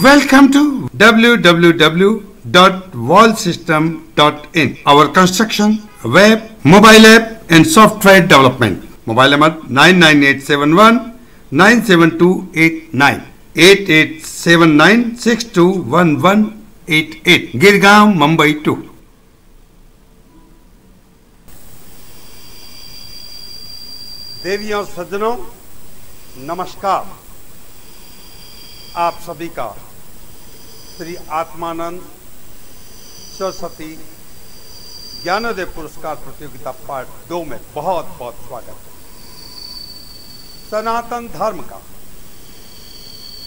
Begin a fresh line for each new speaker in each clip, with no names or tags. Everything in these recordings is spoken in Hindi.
Welcome to www.wallsystem.in. Our construction, web, mobile app and software development. Mobile number 99871 97289 8879621188. Girgaon, Mumbai 2.
देवियों और सज्जनों, नमस्कार। आप सभी का श्री आत्मानंद सरस्वती ज्ञानोदय पुरस्कार प्रतियोगिता पार्ट 2 में बहुत बहुत स्वागत है। सनातन धर्म का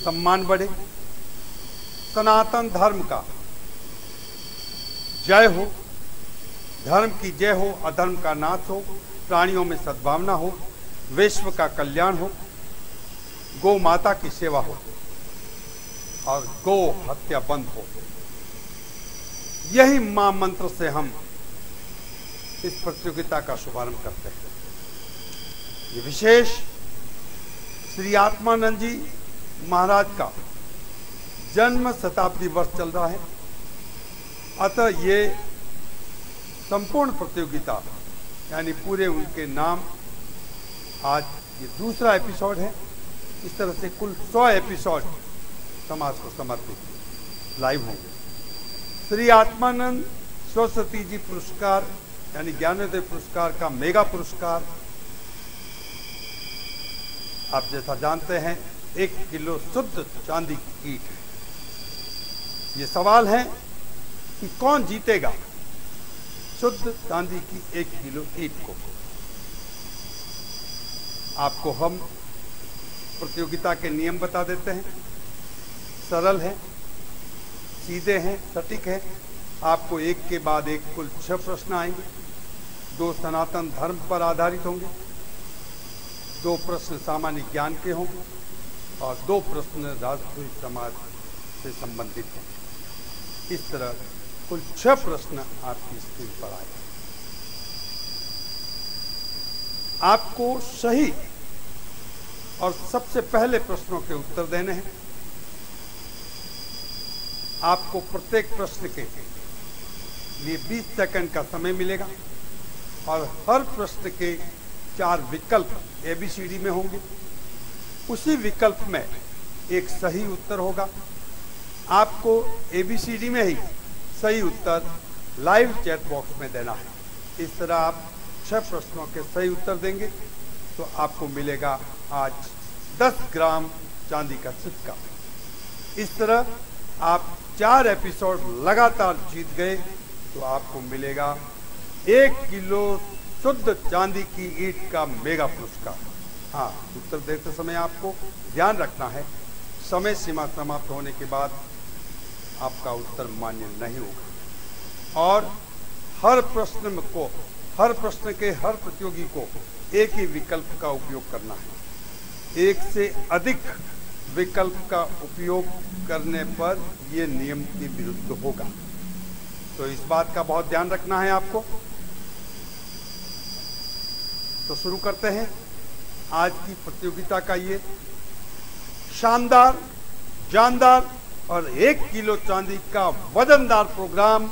सम्मान बढ़े, सनातन धर्म का जय हो, धर्म की जय हो, अधर्म का नाश हो, प्राणियों में सद्भावना हो, विश्व का कल्याण हो, गौ माता की सेवा हो और गौ हत्या बंद हो। यही महामंत्र से हम इस प्रतियोगिता का शुभारंभ करते हैं। ये विशेष श्री आत्मानंद जी महाराज का जन्म शताब्दी वर्ष चल रहा है, अतः ये संपूर्ण प्रतियोगिता यानी पूरे उनके नाम, आज ये दूसरा एपिसोड है। इस तरह से कुल 100 एपिसोड समाज को समर्पित लाइव होंगे। श्री आत्मानंद सरस्वती जी पुरस्कार यानी ज्ञानोदय पुरस्कार का मेगा पुरस्कार आप जैसा जानते हैं 1 किलो शुद्ध चांदी की ईंट है। ये सवाल है कि कौन जीतेगा शुद्ध चांदी की 1 किलो ईंट को। आपको हम प्रतियोगिता के नियम बता देते हैं। सरल है, सीधे हैं, सटीक है। आपको एक के बाद एक कुल 6 प्रश्न आएंगे। 2 सनातन धर्म पर आधारित होंगे, 2 प्रश्न सामान्य ज्ञान के होंगे और 2 प्रश्न राजपूत समाज से संबंधित होंगे। इस तरह कुल 6 प्रश्न आपकी स्क्रीन पर आएंगे। आपको सही और सबसे पहले प्रश्नों के उत्तर देने हैं। आपको प्रत्येक प्रश्न के लिए 20 सेकंड का समय मिलेगा और हर प्रश्न के 4 विकल्प ABCD में होंगे। उसी विकल्प में एक सही उत्तर होगा। आपको ABCD में ही सही उत्तर लाइव चैट बॉक्स में देना है। इस तरह आप 6 प्रश्नों के सही उत्तर देंगे तो आपको मिलेगा आज 10 ग्राम चांदी का सिक्का। इस तरह आप 4 एपिसोड लगातार जीत गए तो आपको मिलेगा 1 किलो शुद्ध चांदी की ईंट का मेगा पुरस्कार। हाँ, उत्तर देते समय आपको ध्यान रखना है, समय सीमा समाप्त होने के बाद आपका उत्तर मान्य नहीं होगा और हर प्रश्न के हर प्रतियोगी को एक ही विकल्प का उपयोग करना है। एक से अधिक विकल्प का उपयोग करने पर यह नियम के विरुद्ध होगा, तो इस बात का बहुत ध्यान रखना है आपको। तो शुरू करते हैं आज की प्रतियोगिता का ये शानदार, जानदार और 1 किलो चांदी का वजनदार प्रोग्राम।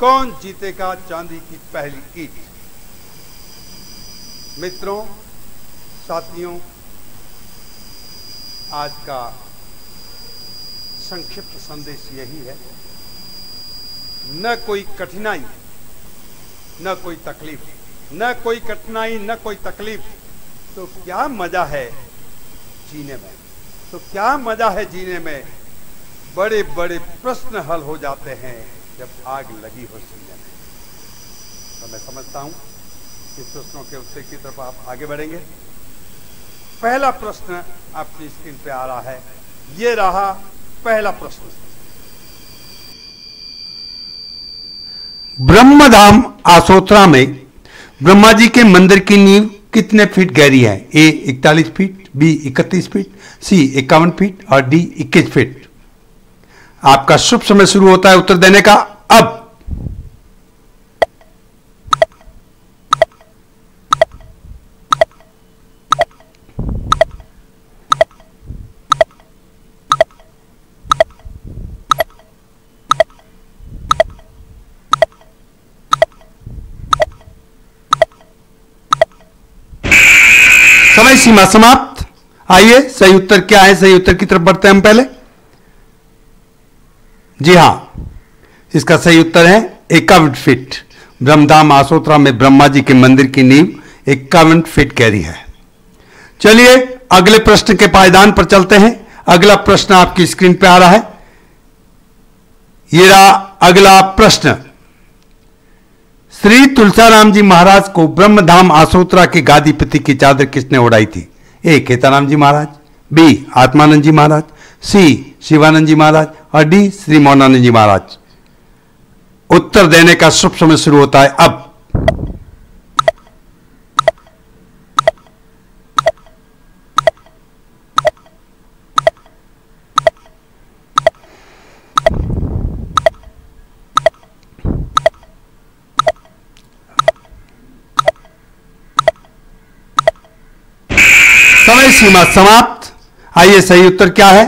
कौन जीतेगा चांदी की पहली ईंट? मित्रों, साथियों, आज का संक्षिप्त संदेश यही है, न कोई कठिनाई न कोई तकलीफ, न कोई कठिनाई न कोई तकलीफ, तो क्या मजा है जीने में, तो क्या मजा है जीने में। बड़े बड़े प्रश्न हल हो जाते हैं जब आग लगी हो सीने में। तो मैं समझता हूं इस प्रश्नों के उत्तर की तरफ आप आगे बढ़ेंगे। पहला प्रश्न आपकी स्क्रीन पे आ रहा है। ये रहा पहला प्रश्न।
ब्रह्मधाम आसोत्रा में ब्रह्मा जी के मंदिर की नींव कितने फीट गहरी है? A 41 feet, B 31 feet, C 51 feet और D 21 फीट। आपका शुभ समय शुरू होता है उत्तर देने का अब। समय सीमा समाप्त। आइए सही उत्तर क्या है, सही उत्तर की तरफ बढ़ते हैं हम पहले। जी हां, इसका सही उत्तर है 51 फीट। ब्रह्मधाम आसोत्रा में ब्रह्मा जी के मंदिर की नींव 51 फीट गहरी है। चलिए अगले प्रश्न के पायदान पर चलते हैं। अगला प्रश्न आपकी स्क्रीन पे आ रहा है। ये रहा अगला प्रश्न। श्री तुलसाराम जी महाराज को ब्रह्मधाम आसोत्रा के गादीपति की चादर किसने उड़ाई थी? ए केताराम जी महाराज, बी आत्मानंद जी महाराज, सी शिवानंद जी महाराज और डी श्री मौनानंद जी महाराज। उत्तर देने का शुभ समय शुरू होता है अब। समय सीमा समाप्त। आइए सही उत्तर क्या है?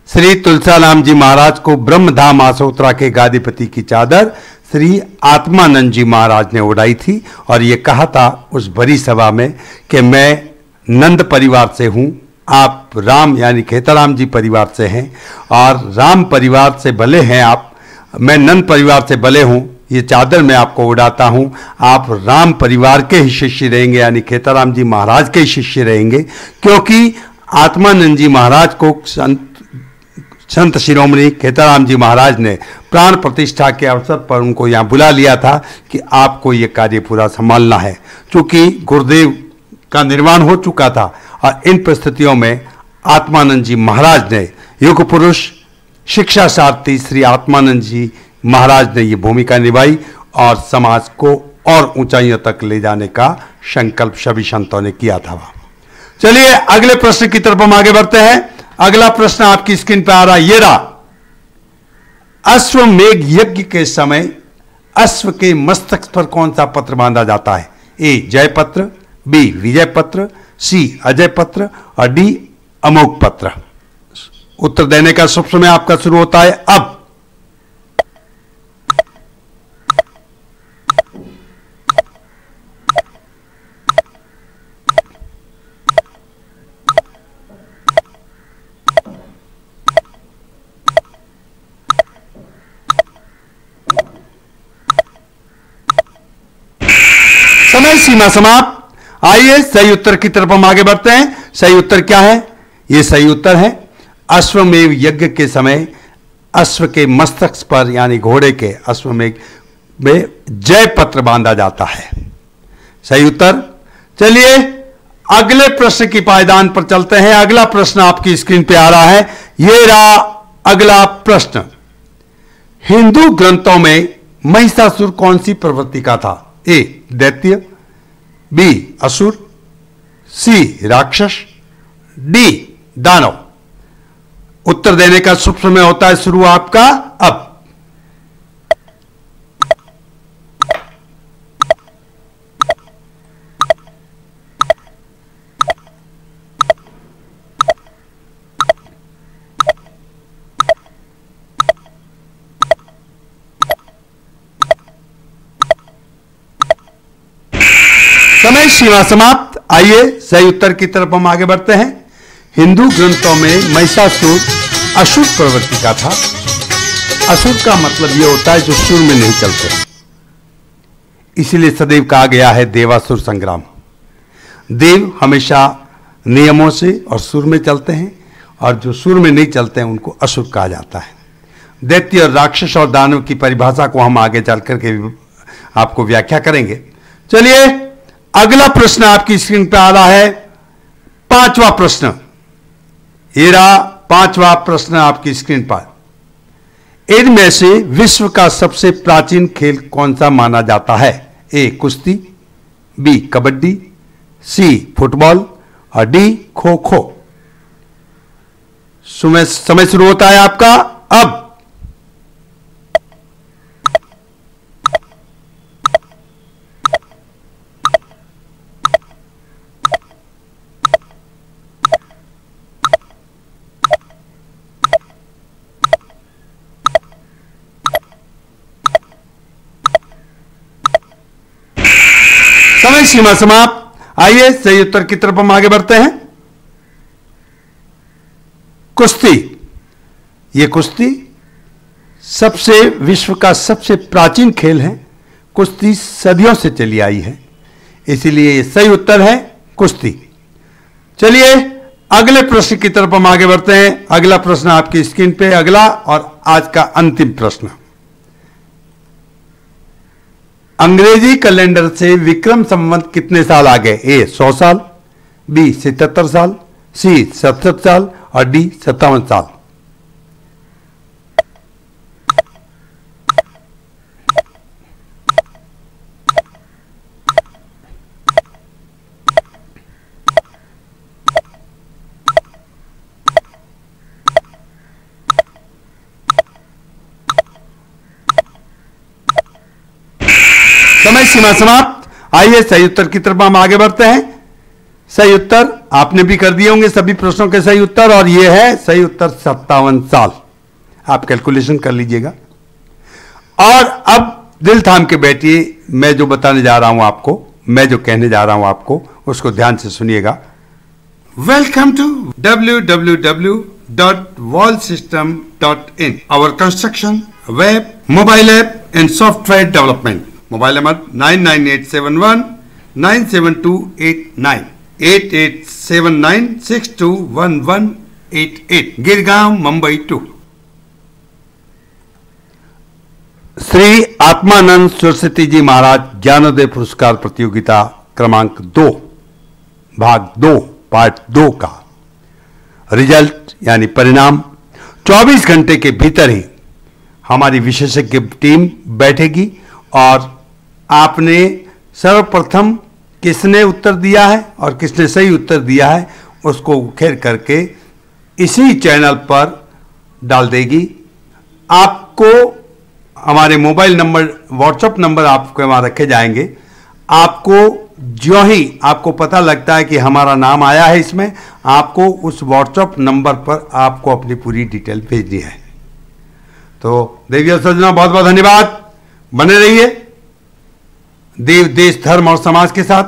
श्री तुलसाराम जी महाराज को ब्रह्मधाम आसोत्रा के गादीपति की चादर श्री आत्मानंद जी महाराज ने उड़ाई थी और यह कहा था उस बड़ी सभा में कि मैं नंद परिवार से हूं, आप राम यानी खेताराम जी परिवार से हैं और राम परिवार से भले हैं आप, मैं नंद परिवार से भले हूं, ये चादर मैं आपको उड़ाता हूं, आप राम परिवार के ही शिष्य रहेंगे यानी खेताराम जी महाराज के ही शिष्य रहेंगे, क्योंकि आत्मानंद जी महाराज को संत शिरोमणि खेताराम जी महाराज ने प्राण प्रतिष्ठा के अवसर पर उनको यहाँ बुला लिया था कि आपको ये कार्य पूरा संभालना है। चूंकि गुरुदेव का निर्वाण हो चुका था और इन परिस्थितियों में आत्मानंद जी महाराज ने, युग पुरुष शिक्षा सारथी श्री आत्मानंद जी महाराज ने ये भूमिका निभाई और समाज को और ऊंचाइयों तक ले जाने का संकल्प सभी संतों ने किया था। चलिए अगले प्रश्न की तरफ हम आगे बढ़ते हैं। अगला प्रश्न आपकी स्क्रीन पर आ रहा है, ये रहा। अश्वमेघ यज्ञ के समय अश्व के मस्तक पर कौन सा पत्र बांधा जाता है? ए जय पत्र, बी विजय पत्र, सी अजय पत्र और डी अमोघ पत्र। उत्तर देने का शुभ समय आपका शुरू होता है अब। समय सीमा समाप्त। आइए सही उत्तर की तरफ हम आगे बढ़ते हैं। सही उत्तर क्या है? यह सही उत्तर है अश्वमेव यज्ञ के समय अश्व के मस्तक पर यानी घोड़े के अश्वमेघ में जय पत्र बांधा जाता है। सही उत्तर। चलिए अगले प्रश्न की पायदान पर चलते हैं। अगला प्रश्न आपकी स्क्रीन पे आ रहा है, यह रहा अगला प्रश्न। हिंदू ग्रंथों में महिषासुर कौन सी प्रवृत्ति का था? ए दैत्य, बी असुर, सी राक्षस, डी दानव। उत्तर देने का शुभ समय होता है शुरू आपका अब। समय सीमा समाप्त। आइए सही उत्तर की तरफ हम आगे बढ़ते हैं। हिंदू ग्रंथों में महिषासुर असुर प्रवृत्ति का था। असुर का मतलब यह होता है जो सुर में नहीं चलते, इसलिए सदैव कहा गया है देवासुर संग्राम। देव हमेशा नियमों से और सुर में चलते हैं और जो सुर में नहीं चलते हैं उनको असुर कहा जाता है। दैत्य और राक्षस और दानव की परिभाषा को हम आगे चल करके आपको व्याख्या करेंगे। चलिए अगला प्रश्न आपकी स्क्रीन पर आ रहा है, पांचवा प्रश्न। ये रहा पांचवा प्रश्न आपकी स्क्रीन पर। इनमें से विश्व का सबसे प्राचीन खेल कौन सा माना जाता है? ए कुश्ती, बी कबड्डी, सी फुटबॉल और डी खो खो। समय शुरू होता है आपका अब। समय सीमा समाप्त। आइए सही उत्तर की तरफ हम आगे बढ़ते हैं। कुश्ती। यह कुश्ती विश्व का सबसे प्राचीन खेल है। कुश्ती सदियों से चली आई है, इसीलिए सही उत्तर है कुश्ती। चलिए अगले प्रश्न की तरफ हम आगे बढ़ते हैं। अगला प्रश्न आपकी स्क्रीन पे, अगला और आज का अंतिम प्रश्न। अंग्रेजी कैलेंडर से विक्रम संवत कितने साल आगे? ए 100 साल, बी 77 साल, सी 67 साल और डी 57 साल। समय सीमा समाप्त। आइए सही उत्तर की तरफ हम आगे बढ़ते हैं। सही उत्तर आपने भी कर दिए होंगे सभी प्रश्नों के सही उत्तर, और यह है सही उत्तर 57 साल। आप कैलकुलेशन कर लीजिएगा। और अब दिल थाम के बैठिए, मैं जो बताने जा रहा हूं आपको, मैं जो कहने जा रहा हूं आपको, उसको ध्यान से सुनिएगा। Welcome to www.wallsystem.in, our construction, web, mobile app and software development. Mobile number 99871972889, 8879621188, Girgaon, Mumbai 2। Shri Atmanand Saraswati ji Maharaj Gyanoday पुरस्कार प्रतियोगिता क्रमांक 2 भाग 2 पार्ट 2 का रिजल्ट यानी परिणाम 24 घंटे के भीतर ही हमारी विशेषज्ञ टीम बैठेगी, और आपने सर्वप्रथम किसने उत्तर दिया है और किसने सही उत्तर दिया है उसको उखेर करके इसी चैनल पर डाल देगी। आपको हमारे मोबाइल नंबर, व्हाट्सएप नंबर आपके वहां रखे जाएंगे। आपको जो ही आपको पता लगता है कि हमारा नाम आया है इसमें, आपको उस व्हाट्सएप नंबर पर आपको अपनी पूरी डिटेल भेजनी है। तो देवी और सज्जनों, बहुत बहुत धन्यवाद। बने रहिए देव, देश, धर्म और समाज के साथ।